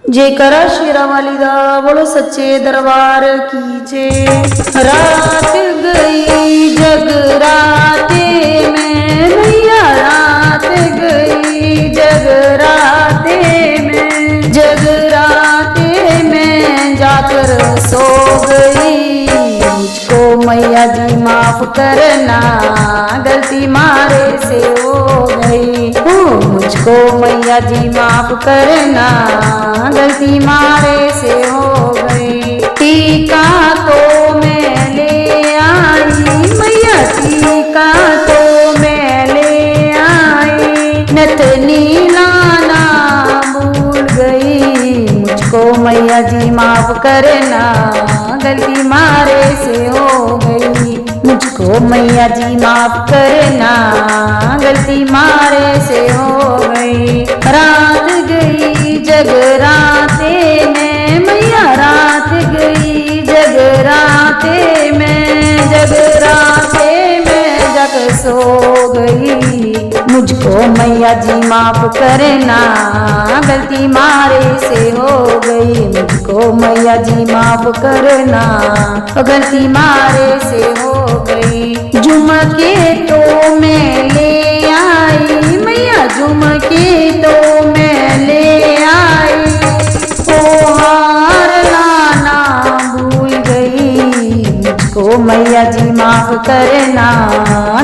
जेकरा शेरा वाली दा बोलो सच्चे दरबार की जय। रात गई जगराते में मैया, रात गई जगराते में, जगराते में जाकर सो गई। मुझको मैया जी माफ करना, गलती मारे से हो गई। मुझको मैया जी माफ करना, गलती मारे से हो गई। टीका तो मैं ले आई मैया, टीका तो मैं ले आई, नथनी लाना भूल गई। मुझको मैया जी माफ करना, गलती मारे से हो गई। मुझको मैया जी माफ करना, गलती मारे से हो गई। रात गई जगराते में मैया, रात गई जगराते में, जगराते में जाकर सो गई। मुझको मैया जी माफ करना, गलती मारे से हो गई। मुझको मैया जी माफ करना, गलती मारे से हो गई। झुमके तो मैं ले आई मैया, झुमके तो मैं ले आई, ओ हार लाना भूल गई। मुझको मैया जी माफ करना,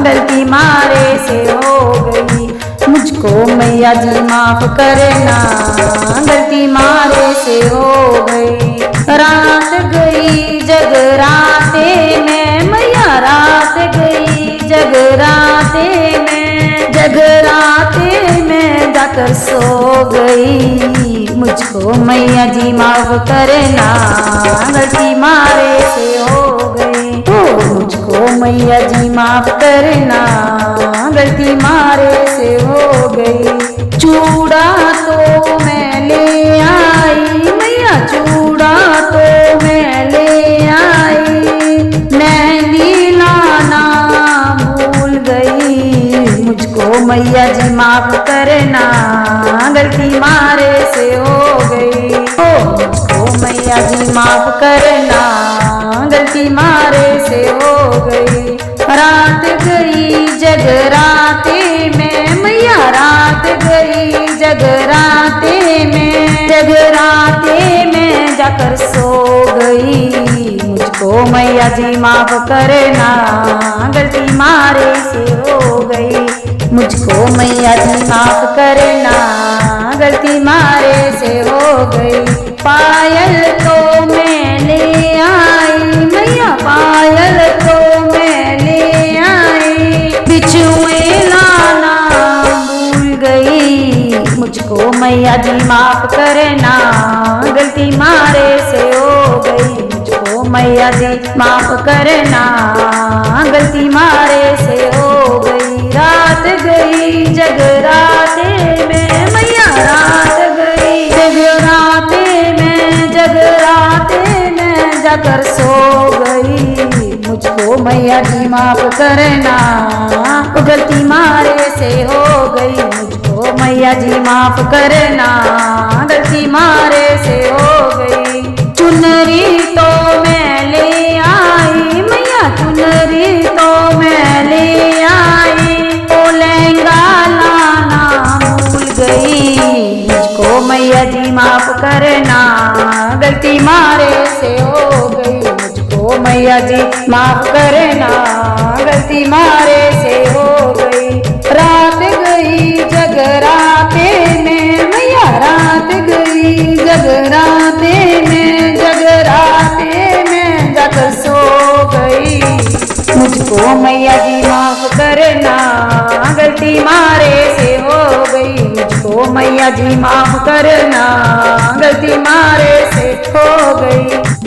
गलती मारे से हो गई। मुझको मैया जी माफ करना, गलती मारे से हो गई। रात गई जगराते में मैया, रात गई जगराते में, जगराते में जाकर सो गई। मुझको मैया जी माफ करना, गलती मारे से हो गई। मुझको मैया जी माफ करना, गलती मारे से हो गई। चूड़ा तो मैं ले आई मैया, चूड़ा तो मैं ले आई, मेहंदी लाना भूल गई। मुझको मैया जी माफ करना, गलती मारे से हो गई। मुझको मैया जी माफ करना, गलती मारे से हो गई। रात गई जगराते में मैया, रात गई जगराते में, जगराते में जाकर सो गई। मुझको मैया जी माफ करना, गलती मारे से हो गई। मुझको मैया जी माफ करना, गलती मारे से हो गई। पायल तो मैं ले आई मैया, पायल तो मैं ले आई, बिछुए लाना भूल गई। मुझको मैया जी माफ करना, गलती मारे से हो गई। मुझको मैया जी माफ करना, गलती मारे से हो गई। रात गई जगराते में मैया, रात गई जगराते में, जगराते में जाकर सो गई। मुझको मैया जी माफ करना, गलती मारे से हो गई। मुझको मैया जी माफ करना, गलती मारे से हो गई। चुनरी तो मैं ले आई मैया, चुनरी तो मैं ले आई, ओ लहंगा लाना भूल गई। मुझको मैया जी माफ करना, गलती मारे से हो गई। मुझको मैया जी माफ करना, गलती मारे से हो गई। रात गई जगराते में मैया, रात गई जगराते में, जगराते में जाकर सो गई। मुझको मैया जी माफ करना, गलती मारे से हो गई। मुझको मैया जी माफ करना, गलती मारे से हो गई।